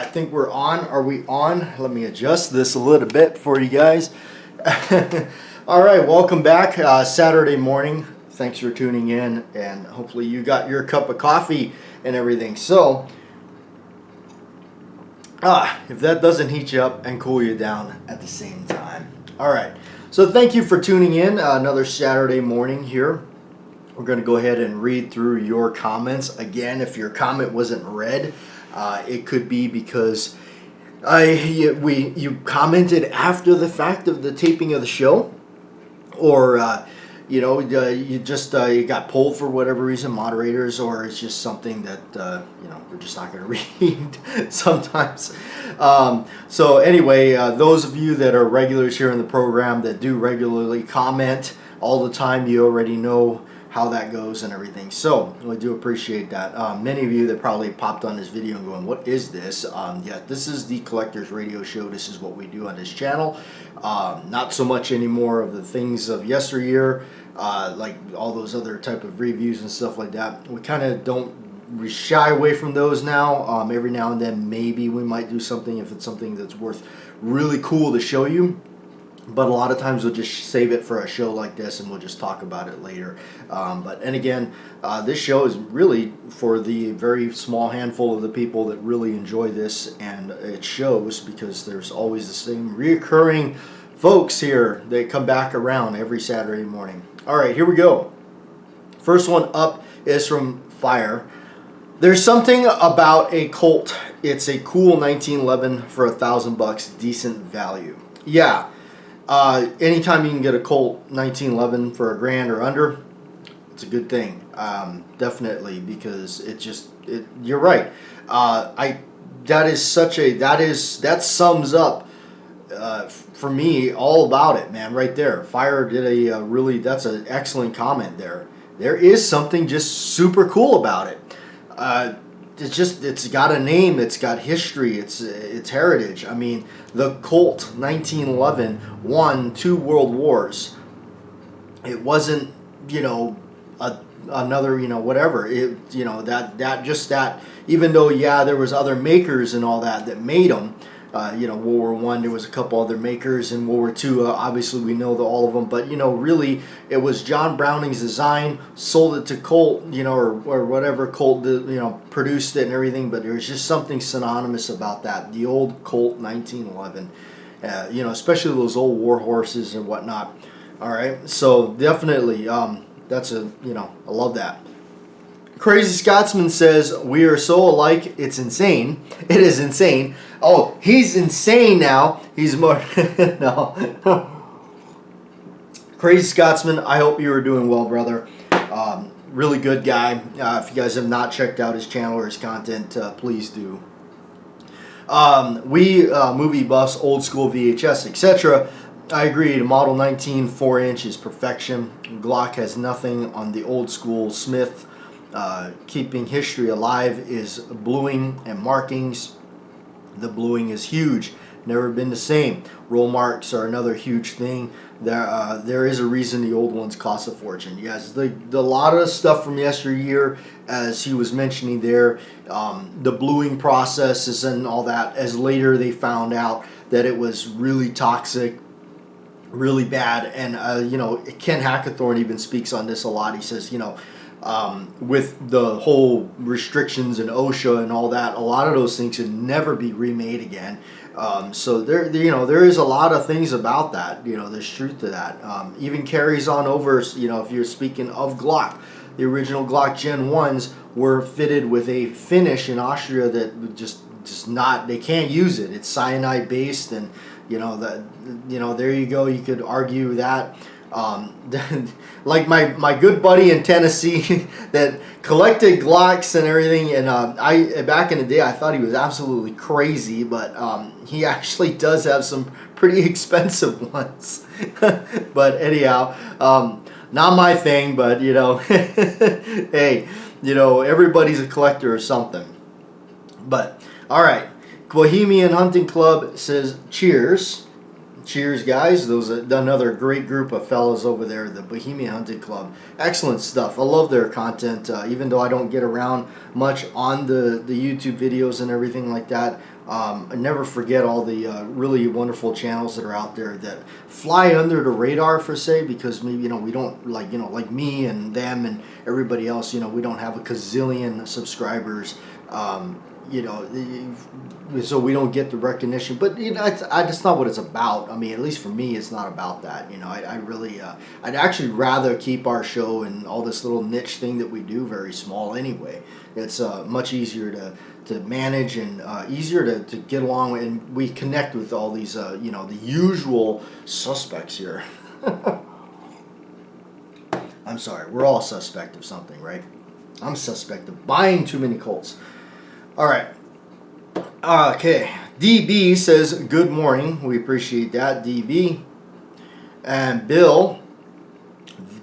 I think we're on. Are we on? Let me adjust this a little bit for you guys. All right, welcome back. Saturday morning. Thanks for tuning in, and hopefully you got your cup of coffee and everything. So, if that doesn't heat you up and cool you down at the same time. All right. So thank you for tuning in. Another Saturday morning here. We're going to go ahead and read through your comments. Again, if your comment wasn't read, it could be because you commented after the fact of the taping of the show, or you got pulled for whatever reason, moderators, or it's just something that we're just not going to read sometimes. So anyway, those of you that are regulars here in the program that do regularly comment all the time, you already know how that goes and everything. So I do appreciate that. Many of you that probably popped on this video and going, what is this? Yeah, this is the Collectors Radio Show. This is what we do on this channel. Not so much anymore of the things of yesteryear, like all those other type of reviews and stuff like that. We kind of we shy away from those now. Every now and then maybe we might do something if it's something that's worth really cool to show you. But a lot of times we'll just save it for a show like this and we'll just talk about it later. And again, this show is really for the very small handful of the people that really enjoy this, and it shows because there's always the same reoccurring folks here that come back around every Saturday morning. All right, here we go. First one up is from Fire. There's something about a Colt. It's a cool 1911 for $1,000, decent value. Yeah. Anytime you can get a Colt 1911 for $1,000 or under, it's a good thing. Definitely, because you're right. That sums up for me all about it, man. Right there, Fire did that's an excellent comment there. There is something just super cool about it. It's got a name, it's got history, it's heritage. I mean, the Colt 1911 won 2 world wars. It wasn't, another, whatever. That even though, yeah, there was other makers and all that made them. World War I, there was a couple other makers. In World War II, obviously we know all of them. But, really, it was John Browning's design, sold it to Colt, or whatever Colt, produced it and everything. But there was just something synonymous about that, the old Colt 1911, especially those old war horses and whatnot. All right, so definitely, I love that. Crazy Scotsman says, we are so alike, it's insane. It is insane. Oh, he's insane now. He's more... No. Crazy Scotsman, I hope you are doing well, brother. Really good guy. If you guys have not checked out his channel or his content, please do. Movie buffs, old school VHS, etc. I agree. The Model 19 4-inch is perfection. Glock has nothing on the old school Smith. Keeping history alive is bluing and markings. The bluing is huge. Never been the same. Roll marks are another huge thing. There is a reason the old ones cost a fortune. Yes, the lot of stuff from yesteryear, as he was mentioning there, the bluing processes and all that, as later they found out that it was really toxic, really bad. And, Ken Hackathorn even speaks on this a lot. He says, with the whole restrictions and OSHA and all that, a lot of those things should never be remade again. So there is a lot of things about that. There's truth to that. Even carries on over. If you're speaking of Glock, the original Glock Gen 1s were fitted with a finish in Austria that just not. They can't use it. It's cyanide based, and there you go. You could argue that. Like my good buddy in Tennessee that collected Glocks and everything, and I back in the day I thought he was absolutely crazy, but he actually does have some pretty expensive ones. But anyhow, not my thing, but hey, everybody's a collector or something. But all right, Bohemian Hunting Club says cheers. Cheers, guys. Those are another great group of fellows over there, the Bohemian Hunting Club. Excellent stuff. I love their content, even though I don't get around much on the YouTube videos and everything like that. I never forget all the really wonderful channels that are out there that fly under the radar, for say, because maybe we don't like me and them and everybody else. We don't have a gazillion subscribers. So we don't get the recognition, but that's not what it's about. I mean, at least for me, it's not about that. I really, I'd actually rather keep our show and all this little niche thing that we do very small anyway. It's much easier to manage and easier to get along with, and we connect with all these, the usual suspects here. I'm sorry, we're all suspect of something, right? I'm suspect of buying too many Colts. All right. Okay. DB says, good morning. We appreciate that, DB. And Bill,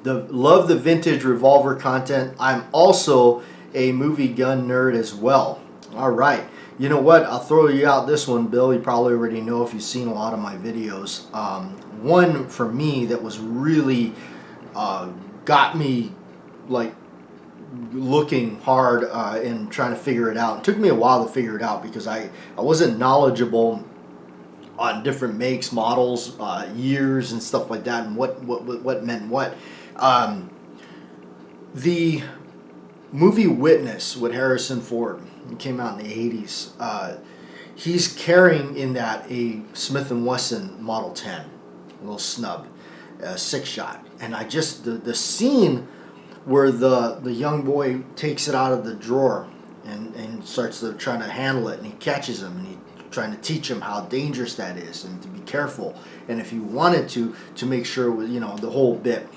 love the vintage revolver content. I'm also a movie gun nerd as well. All right. You know what? I'll throw you out this one, Bill. You probably already know if you've seen a lot of my videos. One for me that was really got me like looking hard and trying to figure it out. It took me a while to figure it out because I wasn't knowledgeable on different makes, models, years, and stuff like that, and what meant what. The movie Witness with Harrison Ford, it came out in the 80s. He's carrying in that a Smith & Wesson Model 10, a little snub, 6-shot, and I just the scene where the young boy takes it out of the drawer and starts trying to handle it, and he catches him, and he's trying to teach him how dangerous that is and to be careful, and if he wanted to make sure with the whole bit.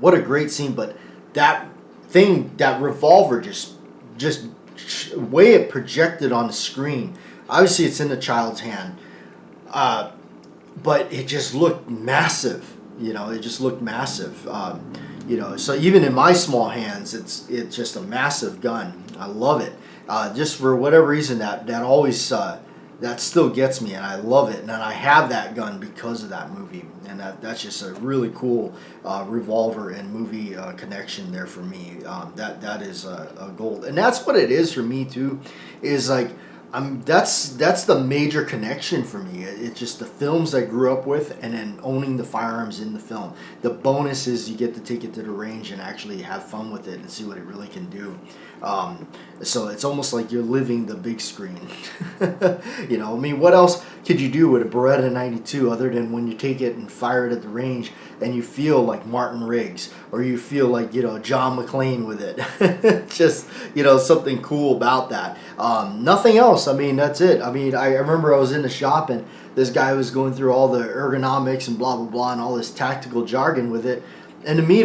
What a great scene! But that thing, that revolver, just way it projected on the screen. Obviously, it's in the child's hand, but it just looked massive. It just looked massive. So even in my small hands, it's just a massive gun. I love it. Just for whatever reason, that always that still gets me, and I love it. And I have that gun because of that movie, and that's just a really cool revolver and movie connection there for me. That is a gold, and that's what it is for me too. Is like that's the major connection for me. It's just the films I grew up with, and then owning the firearms in the film. The bonus is you get to take it to the range and actually have fun with it and see what it really can do. So it's almost like you're living the big screen. What else could you do with a Beretta 92 other than when you take it and fire it at the range and you feel like Martin Riggs, or you feel like John McClane with it? Just something cool about that. Nothing else. I mean, that's it. I mean, I remember I was in the shop and this guy was going through all the ergonomics and blah blah blah and all this tactical jargon with it, and to me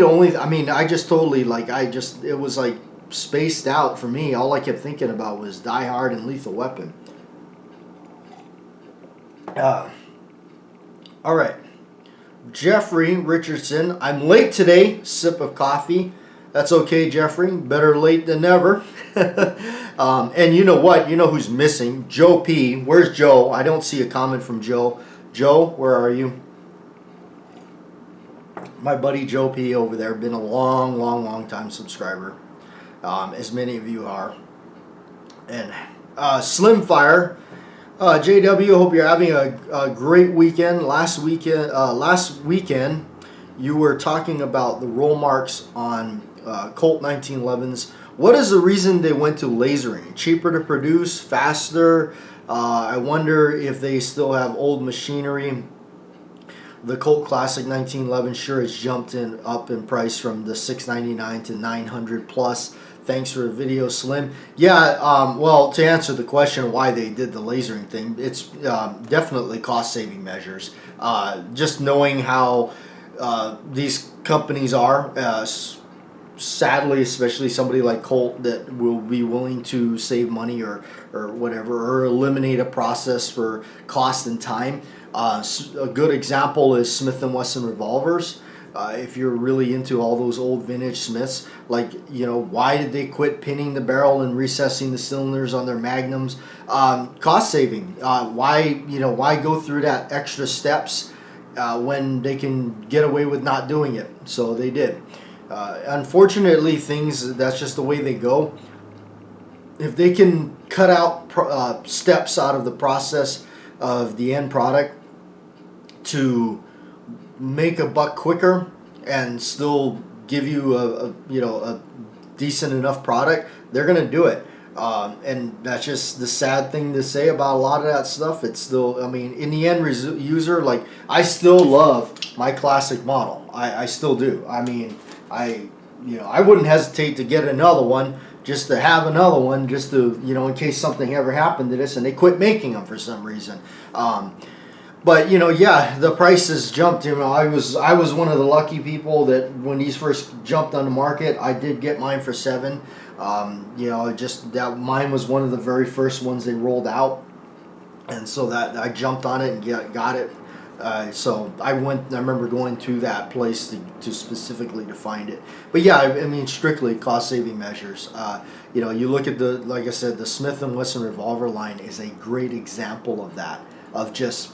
I just totally it was like spaced out for me. All I kept thinking about was Die Hard and Lethal Weapon. All right. Jeffrey Richardson, I'm late today. Sip of coffee. That's okay, Jeffrey. Better late than never. And you know what? You know who's missing? Joe P. Where's Joe? I don't see a comment from Joe. Joe, where are you? My buddy Joe P. over there. Been a long time subscriber. As many of you are. And Slim Fire. JW, hope you're having a great weekend. Last weekend, you were talking about the roll marks on Colt 1911s. What is the reason they went to lasering? Cheaper to produce, faster? I wonder if they still have old machinery. The Colt Classic 1911 sure has jumped up in price from the $699 to $900 plus. Thanks for the video, Slim. Yeah, well, to answer the question why they did the lasering thing, it's definitely cost-saving measures. Just knowing how these companies are, sadly, especially somebody like Colt that will be willing to save money or whatever, or eliminate a process for cost and time. A good example is Smith & Wesson revolvers. If you're really into all those old vintage Smiths, like, why did they quit pinning the barrel and recessing the cylinders on their Magnums? Cost saving. Why go through that extra steps when they can get away with not doing it? So they did. Unfortunately, that's just the way they go. If they can cut out steps out of the process of the end product to make a buck quicker and still give you a decent enough product, they're gonna do it. And that's just the sad thing to say about a lot of that stuff. It's still, I mean, in the end user, like, I still love my classic model. I still do. I mean, I wouldn't hesitate to get another one, just to have another one, just to, in case something ever happened to this and they quit making them for some reason. But yeah, the prices jumped. I was one of the lucky people that when these first jumped on the market, I did get mine for $7. Just that mine was one of the very first ones they rolled out, and so that I jumped on it and got it. So I remember going to that place to specifically to find it. But yeah, I mean, strictly cost saving measures. You look at like I said, the Smith & Wesson revolver line is a great example of that. Of just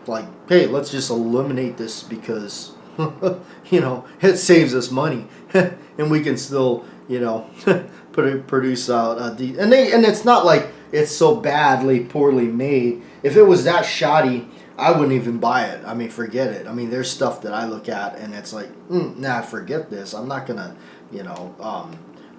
like, hey, let's just eliminate this because it saves us money and we can still produce out and it's not like it's so poorly made. If it was that shoddy, I wouldn't even buy it. I mean, forget it. I mean, there's stuff that I look at and it's like, nah, forget this. I'm not gonna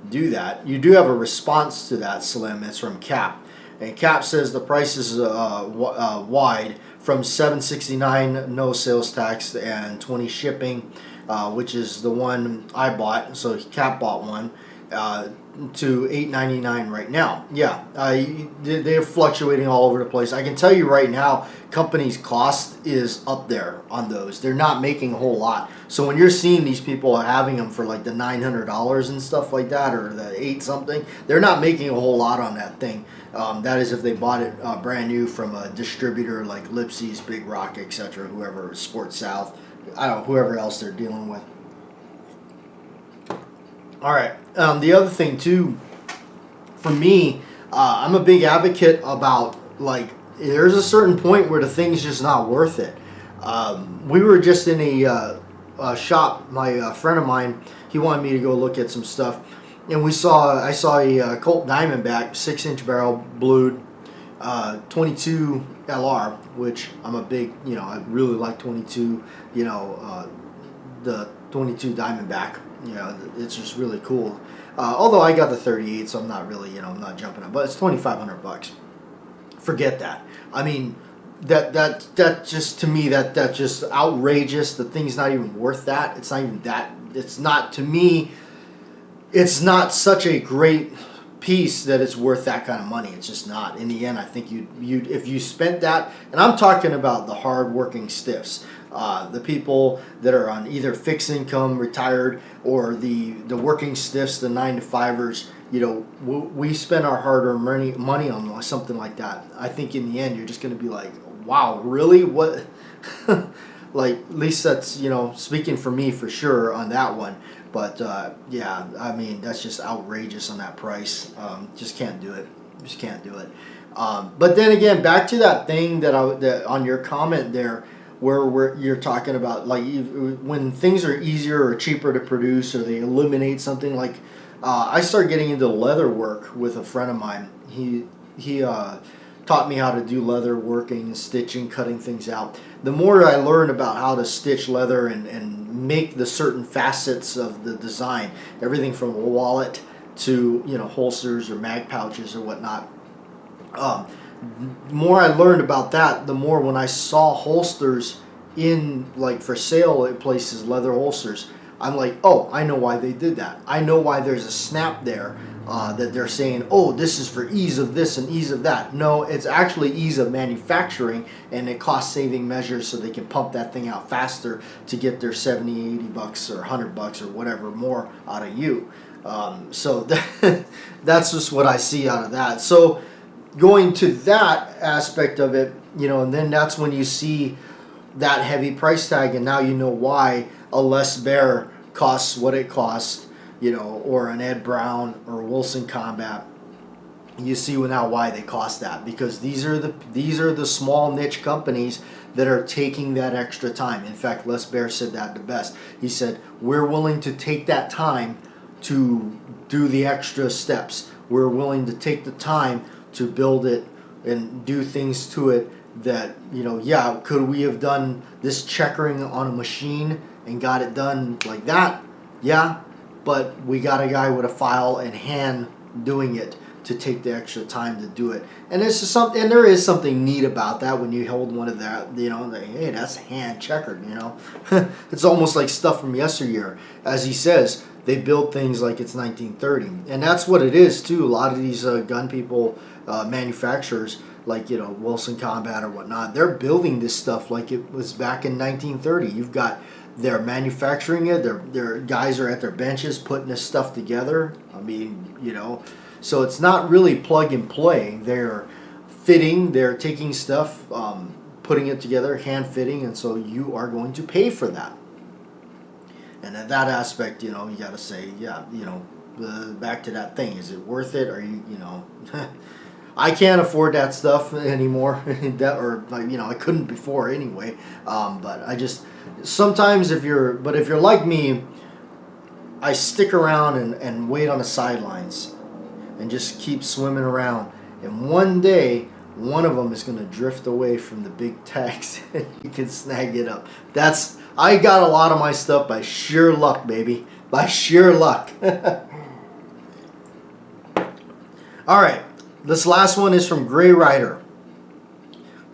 do that. You do have a response to that, Slim. It's from Cap, and Cap says the price is wide from $7.69 no sales tax and $20 shipping, which is the one I bought. So Cap bought one. To $8.99 right now. Yeah, they're fluctuating all over the place. I can tell you right now, companies' cost is up there on those. They're not making a whole lot. So when you're seeing these people having them for like the $900 and stuff like that, or the 8 something, they're not making a whole lot on that thing. That is if they bought it brand new from a distributor like Lipsy's, Big Rock, etc., whoever, Sport South, I don't know, whoever else they're dealing with. All right. The other thing too, for me, I'm a big advocate about, like, there's a certain point where the thing's just not worth it. We were just in a shop. My friend of mine, he wanted me to go look at some stuff, and I saw a Colt Diamondback 6-inch barrel blued 22 LR, which I'm a big, I really like 22. The 22 Diamondback. It's just really cool. Although I got the 38, so I'm not really, I'm not jumping up. But it's $2,500. Forget that. I mean, that just, to me, that's just outrageous. The thing's not even worth that. It's not even that. It's not, to me, it's not such a great piece that it's worth that kind of money. It's just not. In the end, I think if you spent that, and I'm talking about the hard-working stiffs, the people that are on either fixed income, retired, or the working stiffs, the 9-to-5ers. We spend our hard-earned money on something like that. I think in the end, you're just going to be like, wow, really? What? Like, at least that's, speaking for me for sure on that one. But yeah, I mean, that's just outrageous on that price. Just can't do it. Just can't do it. But then again, back to that thing that on your comment there, where you're talking about, like, when things are easier or cheaper to produce, or they eliminate something. Like, I started getting into leather work with a friend of mine. He taught me how to do leather working, stitching, cutting things out. The more I learned about how to stitch leather and make the certain facets of the design, everything from a wallet to holsters or mag pouches or whatnot. The more I learned about that, the more when I saw holsters in, like, for sale at places, leather holsters, I'm like, oh, I know why they did that. I know why there's a snap there that they're saying, oh, this is for ease of this and ease of that. No, it's actually ease of manufacturing, and it cost saving measures so they can pump that thing out faster to get their $70, $80 or $100 or whatever more out of you. So that's just what I see out of that. So going to that aspect of it, and then that's when you see that heavy price tag, and now you know why a Les Bear costs what it costs, you know, or an Ed Brown or Wilson Combat. You see now why they cost that, because these are the small niche companies that are taking that extra time. In fact, Les Bear said that the best. He said, we're willing to take that time to do the extra steps. We're willing to take the time to build it and do things to it that, you know, yeah, could we have done this checkering on a machine and got it done like that? Yeah, but we got a guy with a file and hand doing it to take the extra time to do it. And this is something, and there is something neat about that when you hold one of that, you know, like, hey, that's hand checkered, you know. It's almost like stuff from yesteryear. As he says, they build things like it's 1930. And that's what it is, too. A lot of these gun people, manufacturers, like, you know, Wilson Combat or whatnot, they're building this stuff like it was back in 1930. You've got, they're manufacturing it, their guys are at their benches putting this stuff together. I mean, you know, so it's not really plug and play. They're fitting, they're taking stuff, putting it together, hand fitting, and so you are going to pay for that. And at that aspect, you know, you got to say, yeah, you know, back to that thing. Is it worth it? Or you know, I can't afford that stuff anymore. Or, you know, I couldn't before anyway. But I just, sometimes if you're like me, I stick around and wait on the sidelines and just keep swimming around. And one day, one of them is going to drift away from the big tags and you can snag it up. I got a lot of my stuff by sheer luck, baby. By sheer luck. All right. This last one is from Gray Rider.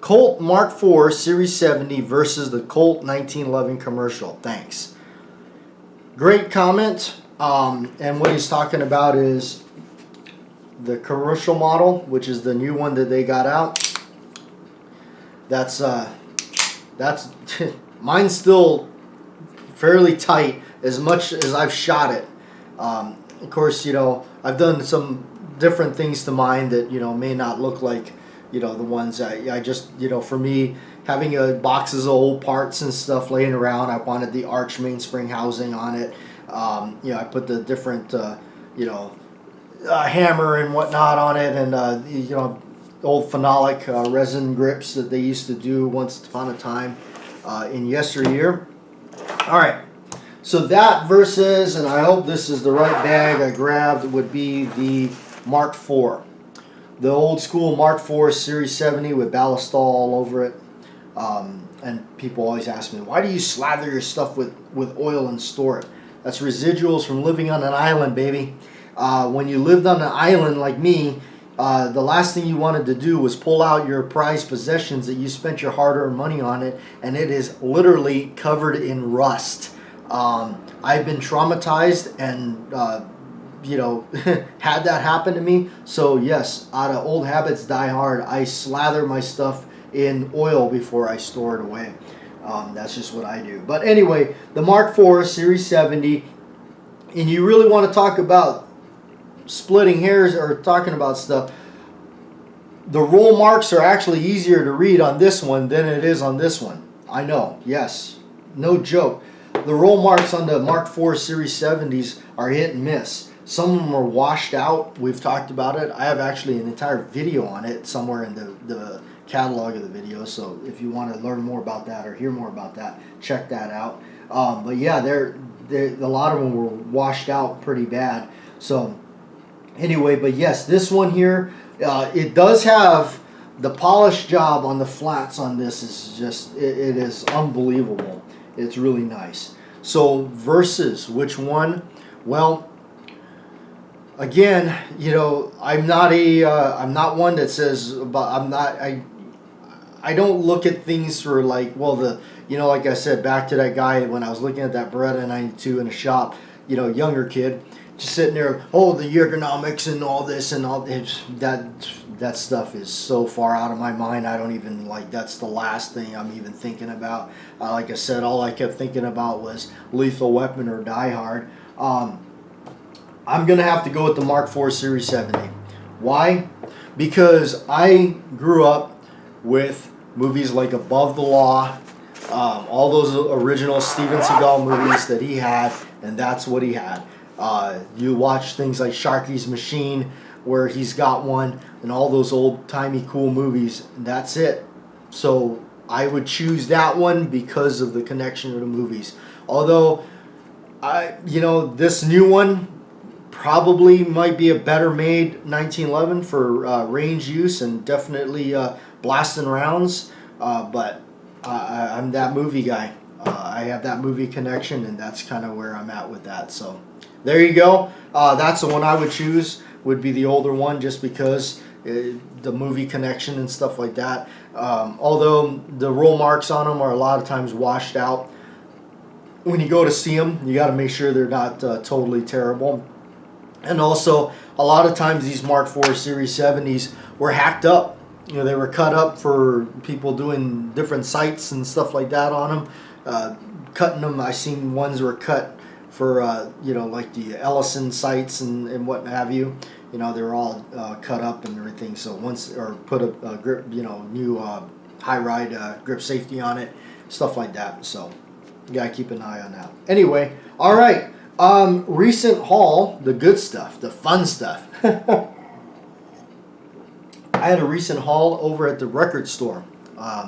Colt Mark IV Series 70 versus the Colt 1911 commercial. Thanks. Great comment. And what he's talking about is the commercial model, which is the new one that they got out. That's mine's still fairly tight as much as I've shot it. Of course, you know, I've done some different things to mine that, you know, may not look like, you know, the ones I just, you know, for me, having boxes of old parts and stuff laying around, I wanted the arch mainspring housing on it. You know, I put the different, you know, hammer and whatnot on it, and you know, old phenolic resin grips that they used to do once upon a time in yesteryear. All right, so that versus, and I hope this is the right bag I grabbed, would be the Mark IV, the old school Mark IV Series 70 with ballast all over it. And people always ask me, why do you slather your stuff with oil and store it? That's residuals from living on an island, baby. When you lived on an island like me, the last thing you wanted to do was pull out your prized possessions that you spent your hard-earned money on it, and it is literally covered in rust. I've been traumatized and, you know, had that happen to me. So yes, out of old habits die hard, I slather my stuff in oil before I store it away. That's just what I do. But anyway, the Mark IV Series 70, and you really want to talk about splitting hairs or talking about stuff, the roll marks are actually easier to read on this one than it is on this one. I know, yes, no joke. The roll marks on the Mark IV Series 70s are hit and miss. Some of them are washed out. We've talked about it. I have actually an entire video on it somewhere in the catalog of the video, so if you want to learn more about that or hear more about that, check that out. But yeah, a lot of them were washed out pretty bad. So anyway, but yes, this one here, it does have the polish job on the flats on this is just, it is unbelievable. It's really nice. So versus which one? Well, again, you know, I'm not one that says, but I don't look at things for like, well, you know, like I said, back to that guy when I was looking at that Beretta 92 in a shop, you know, younger kid, just sitting there, oh, the ergonomics and all this and all that stuff is so far out of my mind. I don't even, like, that's the last thing I'm even thinking about. Like I said, all I kept thinking about was Lethal Weapon or Die Hard. I'm going to have to go with the Mark IV Series 70. Why? Because I grew up with movies like Above the Law, all those original Steven Seagal movies that he had, and that's what he had. You watch things like Sharky's Machine, where he's got one, and all those old-timey cool movies, and that's it. So I would choose that one because of the connection to the movies. Although, this new one probably might be a better made 1911 for range use and definitely blasting rounds, but I'm that movie guy. I have that movie connection, and that's kind of where I'm at with that. So there you go. That's the one I would choose, would be the older one, just because the movie connection and stuff like that. Although the roll marks on them are a lot of times washed out. When you go to see them, you got to make sure they're not totally terrible. And also, a lot of times these Mark IV Series 70s were hacked up. They were cut up for people doing different sights and stuff like that on them. Cutting them, I seen ones were cut for, like the Ellison sights and what have you. They were all cut up and everything. So put a grip, new high ride grip safety on it, stuff like that. So you gotta keep an eye on that. Anyway, all right. Recent haul, the good stuff, the fun stuff. I had a recent haul over at the record store.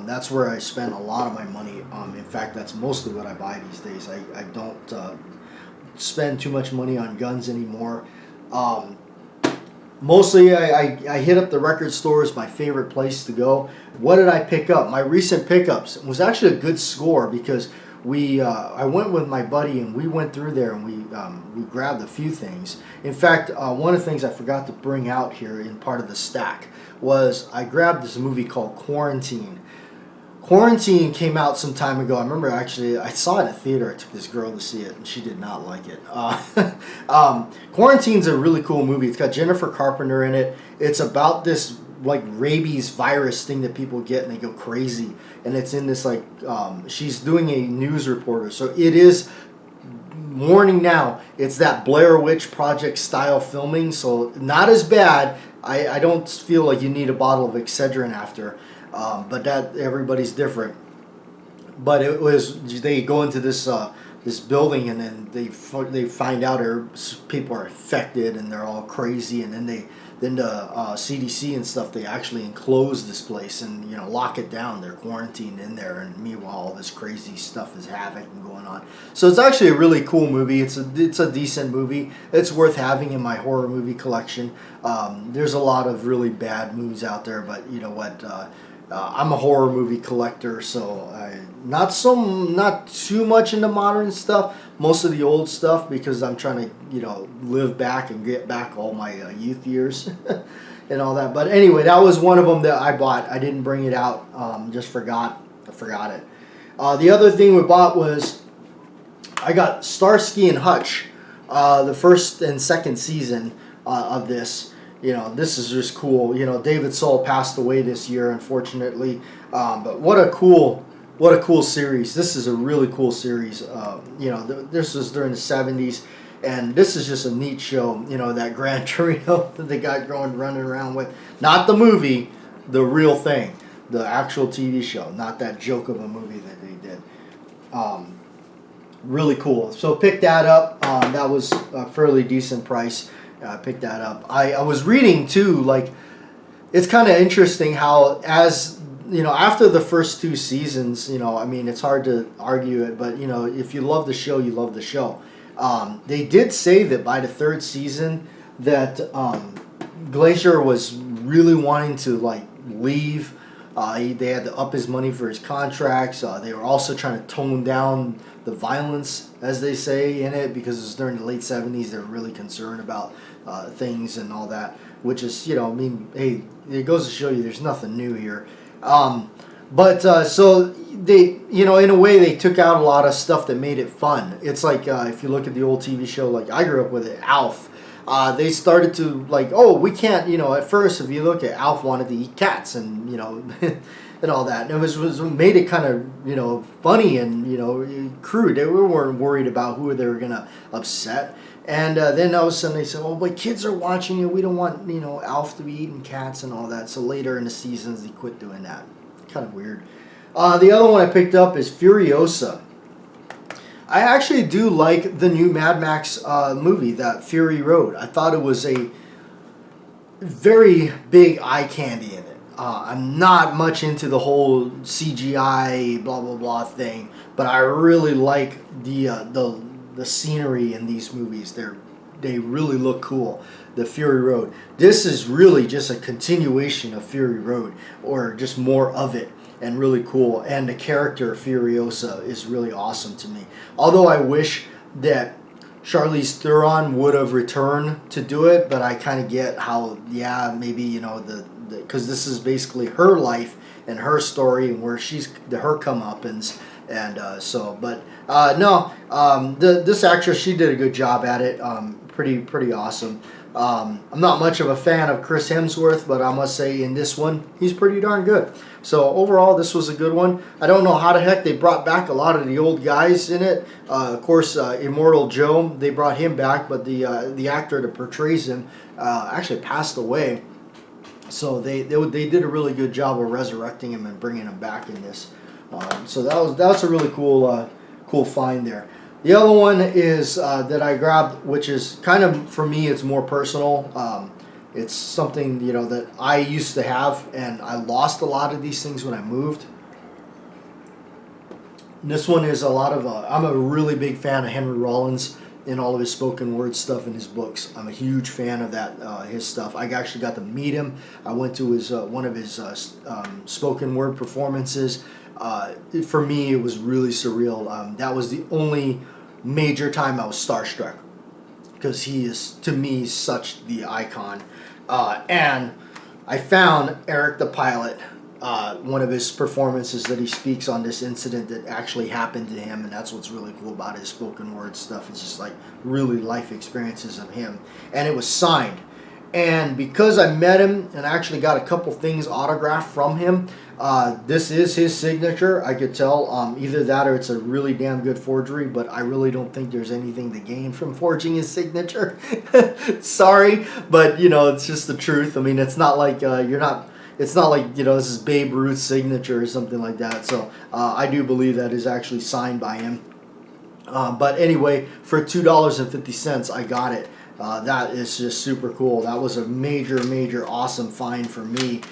That's where I spent a lot of my money. In fact, that's mostly what I buy these days. I don't spend too much money on guns anymore. Mostly I hit up the record store as my favorite place to go. What did I pick up? My recent pickups was actually a good score because I went with my buddy and we went through there and we grabbed a few things. In fact, one of the things I forgot to bring out here in part of the stack was I grabbed this movie called Quarantine. Quarantine came out some time ago. I remember actually I saw it in a theater. I took this girl to see it and she did not like it. Quarantine's a really cool movie. It's got Jennifer Carpenter in it. It's about this like rabies virus thing that people get and they go crazy. And it's in this she's doing a news reporter. So it is, warning now, it's that Blair Witch Project style filming. So not as bad. I don't feel like you need a bottle of Excedrin after. But that everybody's different. But it was, they go into this this building and then they find out people are infected and they're all crazy, and then the CDC and stuff, they actually enclose this place and lock it down. They're quarantined in there, and meanwhile all this crazy stuff is havoc and going on. So it's actually a really cool movie. It's a decent movie. It's worth having in my horror movie collection. There's a lot of really bad movies out there, but you know what? I'm a horror movie collector, so not too much into modern stuff. Most of the old stuff, because I'm trying to live back and get back all my youth years and all that. But anyway, that was one of them that I bought. I didn't bring it out. Just forgot. I forgot it. The other thing we bought was I got Starsky and Hutch, the first and second season of this. This is just cool. David Soul passed away this year, unfortunately. But what a cool series. This is a really cool series. This was during the 70s, and this is just a neat show. That Gran Torino that they got running around with. Not the movie, the real thing. The actual TV show, not that joke of a movie that they did. Really cool. So pick that up. That was a fairly decent price. I picked that up. I was reading too, it's kind of interesting how, as after the first two seasons, it's hard to argue it, but if you love the show, you love the show. They did say that by the third season that Glacier was really wanting to leave. They had to up his money for his contracts. They were also trying to tone down the violence, as they say, in it, because it was during the late 70s. They were really concerned about things and all that, which is, hey, it goes to show you there's nothing new here. So they, in a way, they took out a lot of stuff that made it fun. It's like if you look at the old TV show, like I grew up with it, Alf. They started to we can't, at first, if you look at Alf wanted to eat cats and, and all that. And it was made it kind of, funny and, crude. They weren't worried about who they were going to upset. And then all of a sudden they said, but kids are watching it. We don't want, Alf to be eating cats and all that. So later in the seasons, they quit doing that. Kind of weird. The other one I picked up is Furiosa. I actually do like the new Mad Max movie, that Fury Road. I thought it was a very big eye candy in it. I'm not much into the whole CGI blah blah blah thing, but I really like the scenery in these movies. They really look cool. The Fury Road. This is really just a continuation of Fury Road, or just more of it, and really cool. And the character Furiosa is really awesome to me. Although I wish that Charlize Theron would have returned to do it, but I kind of get how, yeah, maybe, you know, because this is basically her life and her story and where her comeuppance, and this actress, she did a good job at it. Pretty awesome. I'm not much of a fan of Chris Hemsworth, but I must say in this one, he's pretty darn good. So overall, this was a good one. I don't know how the heck they brought back a lot of the old guys in it. Of course, Immortal Joe, they brought him back, but the actor that portrays him actually passed away. So they did a really good job of resurrecting him and bringing him back in this. So that was a really cool find there. The other one is that I grabbed, which is kind of, for me, it's more personal. It's something, you know, that I used to have, and I lost a lot of these things when I moved. And this one is a lot of, I'm a really big fan of Henry Rollins and all of his spoken word stuff in his books. I'm a huge fan of that, his stuff. I actually got to meet him. I went to his one of his spoken word performances. For me, it was really surreal. That was the only major time I was starstruck, because he is, to me, such the icon. And I found Eric the Pilot, one of his performances that he speaks on this incident that actually happened to him, and that's what's really cool about his spoken word stuff. It's just like really life experiences of him, and it was signed. And because I met him and actually got a couple things autographed from him, this is his signature. I could tell either that or it's a really damn good forgery, but I really don't think there's anything to gain from forging his signature. Sorry, but you know, it's just the truth. I mean, it's not like it's not like, you know, this is Babe Ruth's signature or something like that. So I do believe that is actually signed by him. But anyway, for $2.50, I got it. That is just super cool. That was a major awesome find for me.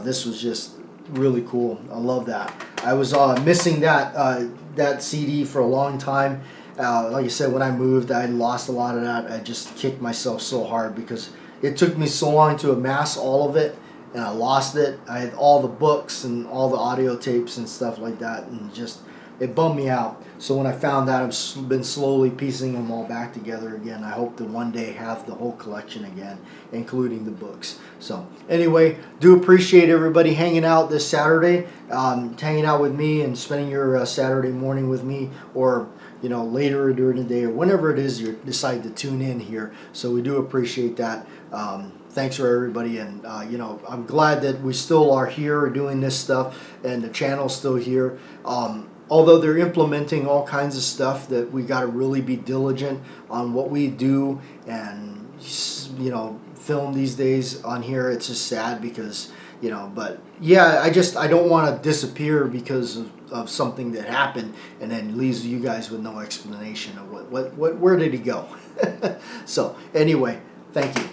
This was just really cool. I love that. I was missing that CD for a long time. Like I said, when I moved, I lost a lot of that. I just kicked myself so hard because it took me so long to amass all of it, and I lost it. I had all the books and all the audio tapes and stuff like that, and just it bummed me out. So when I found that, I've been slowly piecing them all back together again. I hope to one day have the whole collection again, including the books. So anyway, do appreciate everybody hanging out this Saturday, hanging out with me and spending your Saturday morning with me, or you know, later during the day, or whenever it is you decide to tune in here. So we do appreciate that. Thanks for everybody, and you know, I'm glad that we still are here doing this stuff, and the channel's still here. Although they're implementing all kinds of stuff that we got to really be diligent on what we do and, you know, film these days on here. It's just sad because, you know, but yeah, I don't want to disappear because of something that happened and then leaves you guys with no explanation of where did he go. So anyway, thank you.